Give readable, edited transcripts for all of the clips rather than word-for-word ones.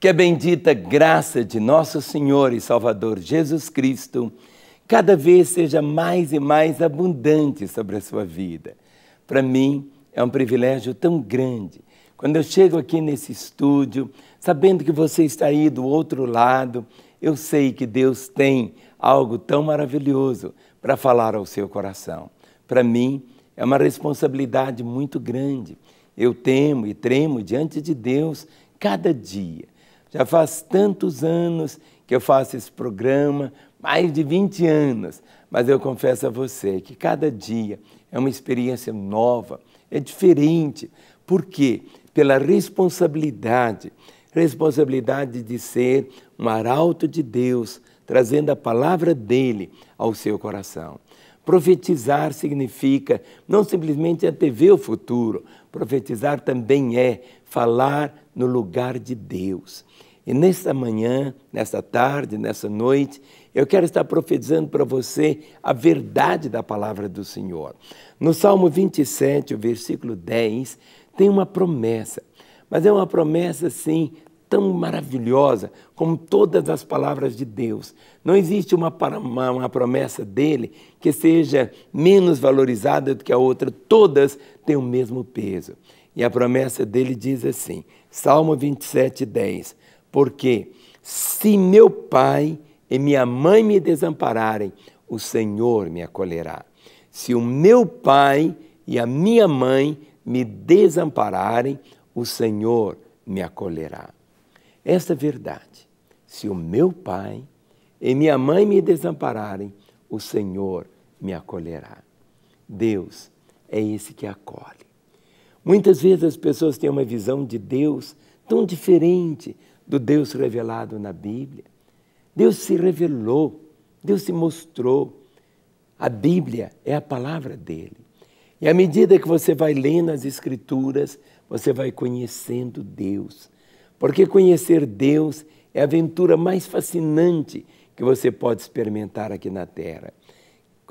Que a bendita graça de nosso Senhor e Salvador Jesus Cristo cada vez seja mais e mais abundante sobre a sua vida. Para mim, é um privilégio tão grande. Quando eu chego aqui nesse estúdio, sabendo que você está aí do outro lado, eu sei que Deus tem algo tão maravilhoso para falar ao seu coração. Para mim, é uma responsabilidade muito grande. Eu temo e tremo diante de Deus cada dia. Já faz tantos anos que eu faço esse programa, mais de 20 anos, mas eu confesso a você que cada dia é uma experiência nova, é diferente. Por quê? Pela responsabilidade de ser um arauto de Deus, trazendo a palavra dele ao seu coração. Profetizar significa não simplesmente antever o futuro, profetizar também é falar no lugar de Deus. E nesta manhã, nesta tarde, nessa noite, eu quero estar profetizando para você a verdade da palavra do Senhor. No Salmo 27, o versículo 10, tem uma promessa, mas é uma promessa assim tão maravilhosa como todas as palavras de Deus. Não existe uma promessa dele que seja menos valorizada do que a outra, todas têm o mesmo peso. E a promessa dele diz assim, Salmo 27, 10, porque se meu pai e minha mãe me desampararem, o Senhor me acolherá. Se o meu pai e a minha mãe me desampararem, o Senhor me acolherá. Esta é a verdade. Se o meu pai e minha mãe me desampararem, o Senhor me acolherá. Deus é esse que acolhe. Muitas vezes as pessoas têm uma visão de Deus tão diferente do Deus revelado na Bíblia. Deus se revelou, Deus se mostrou. A Bíblia é a palavra dele. E à medida que você vai lendo as Escrituras, você vai conhecendo Deus. Porque conhecer Deus é a aventura mais fascinante que você pode experimentar aqui na Terra.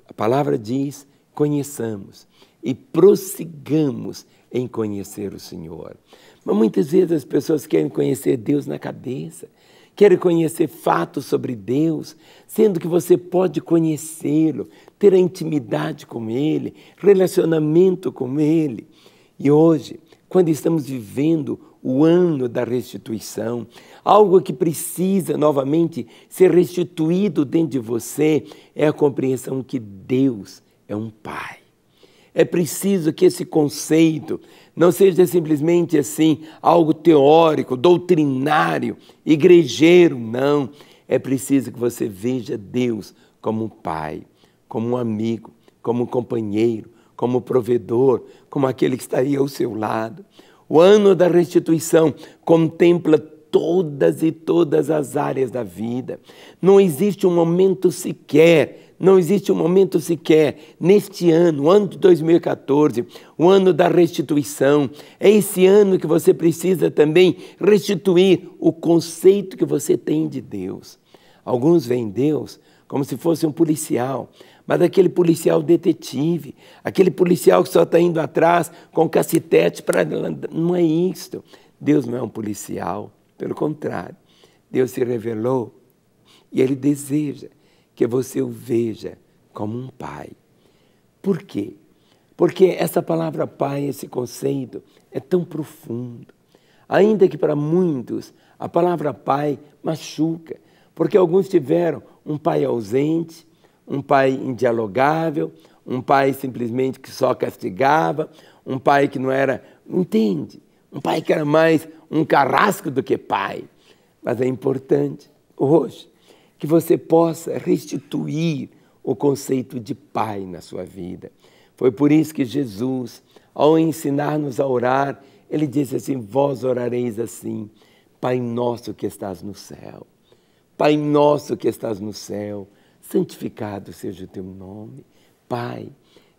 A palavra diz, conheçamos e prossigamos em conhecer o Senhor. Mas muitas vezes as pessoas querem conhecer Deus na cabeça, querem conhecer fatos sobre Deus, sendo que você pode conhecê-lo, ter a intimidade com Ele, relacionamento com Ele. E hoje, quando estamos vivendo o ano da restituição, algo que precisa novamente ser restituído dentro de você é a compreensão que Deus é um Pai. É preciso que esse conceito não seja simplesmente assim, algo teórico, doutrinário, igrejeiro, não. É preciso que você veja Deus como um pai, como um amigo, como um companheiro, como um provedor, como aquele que está aí ao seu lado. O ano da restituição contempla todas e todas as áreas da vida. Não existe um momento sequer neste ano, o ano de 2014, o ano da restituição. É esse ano que você precisa também restituir o conceito que você tem de Deus. Alguns veem Deus como se fosse um policial, mas aquele policial detetive, aquele policial que só está indo atrás com cacetete para... Não é isto. Deus não é um policial, pelo contrário. Deus se revelou e Ele deseja que você o veja como um pai. Por quê? Porque essa palavra pai, esse conceito, é tão profundo. Ainda que para muitos a palavra pai machuca, porque alguns tiveram um pai ausente, um pai indialogável, um pai simplesmente que só castigava, um pai que não era, entende? Um pai que era mais um carrasco do que pai. Mas é importante hoje que você possa restituir o conceito de pai na sua vida. Foi por isso que Jesus, ao ensinar-nos a orar, Ele disse assim, vós orareis assim, Pai nosso que estás no céu. Pai nosso que estás no céu, santificado seja o teu nome. Pai,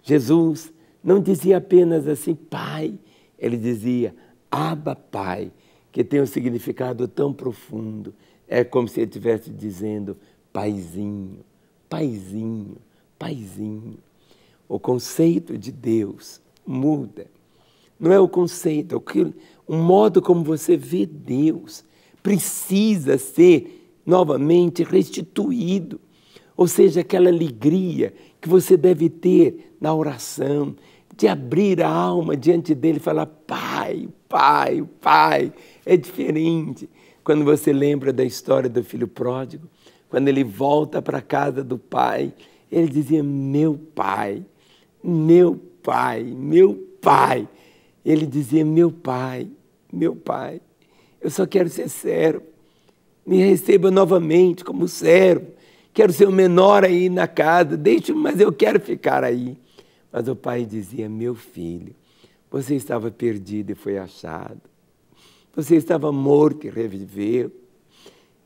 Jesus não dizia apenas assim, Pai, Ele dizia, Abba, Pai, que tem um significado tão profundo. É como se Ele estivesse dizendo, Paizinho, Paizinho, Paizinho. O conceito de Deus muda. Não é o conceito, é o modo como você vê Deus. precisa ser novamente restituído. Ou seja, aquela alegria que você deve ter na oração, de abrir a alma diante dele e falar: Pai, Pai, Pai. É diferente quando você lembra da história do filho pródigo, quando ele volta para a casa do pai, ele dizia: meu pai, meu pai, meu pai. Ele dizia: meu pai, eu só quero ser servo, me receba novamente como servo, quero ser o menor aí na casa, deixe-me, mas eu quero ficar aí. Mas o pai dizia: meu filho, você estava perdido e foi achado, você estava morto e reviveu.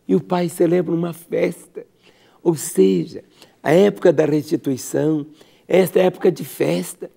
E o pai celebra uma festa, ou seja, a época da restituição, esta época de festa,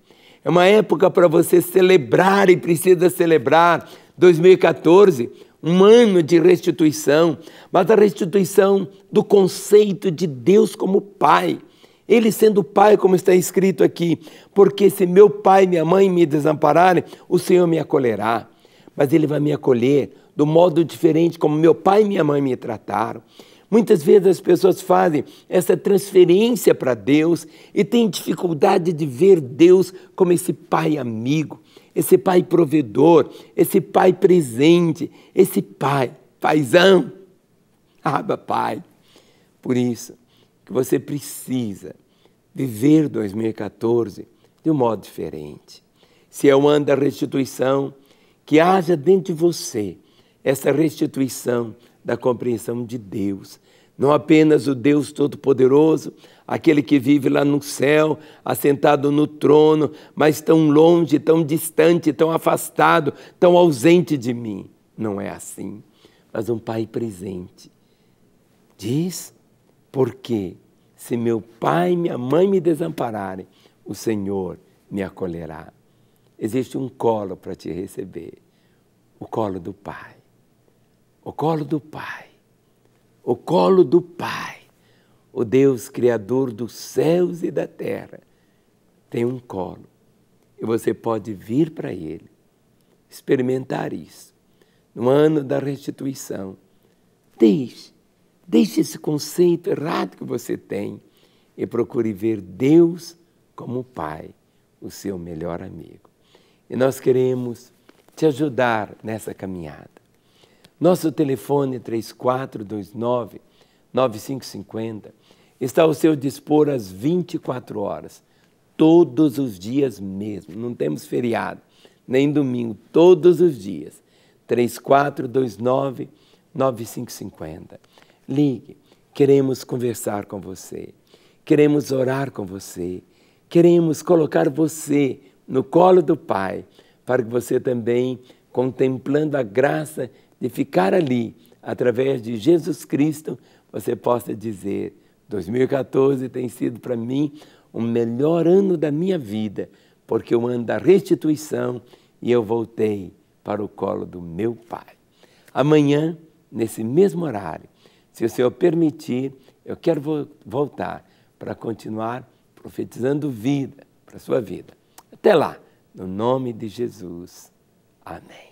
é uma época para você celebrar e precisa celebrar. 2014, um ano de restituição, mas a restituição do conceito de Deus como Pai. Ele sendo Pai, como está escrito aqui, porque se meu pai e minha mãe me desampararem, o Senhor me acolherá. Mas Ele vai me acolher do modo diferente como meu pai e minha mãe me trataram. Muitas vezes as pessoas fazem essa transferência para Deus e têm dificuldade de ver Deus como esse pai amigo, esse pai provedor, esse pai presente, esse pai, paizão, Abba Pai. Por isso que você precisa viver 2014 de um modo diferente. Se é o ano da restituição, que haja dentro de você essa restituição da compreensão de Deus. Não apenas o Deus Todo-Poderoso, aquele que vive lá no céu, assentado no trono, mas tão longe, tão distante, tão afastado, tão ausente de mim. Não é assim, mas um Pai presente. Diz: porque se meu pai e minha mãe me desampararem, o Senhor me acolherá. Existe um colo para te receber, o colo do Pai. O colo do Pai, o colo do Pai, o Deus Criador dos céus e da terra, tem um colo e você pode vir para Ele, experimentar isso. No ano da restituição, deixe esse conceito errado que você tem e procure ver Deus como Pai, o seu melhor amigo. E nós queremos te ajudar nessa caminhada. Nosso telefone 3429-9550 está ao seu dispor às 24 horas, todos os dias mesmo. Não temos feriado, nem domingo, todos os dias. 3429-9550. Ligue, queremos conversar com você, queremos orar com você, queremos colocar você no colo do Pai, para que você também, contemplando a graça de ficar ali, através de Jesus Cristo, você possa dizer: 2014 tem sido para mim o melhor ano da minha vida, porque é o ano da restituição e eu voltei para o colo do meu Pai. Amanhã, nesse mesmo horário, se o Senhor permitir, eu quero voltar para continuar profetizando vida para a sua vida. Até lá, no nome de Jesus. Amém.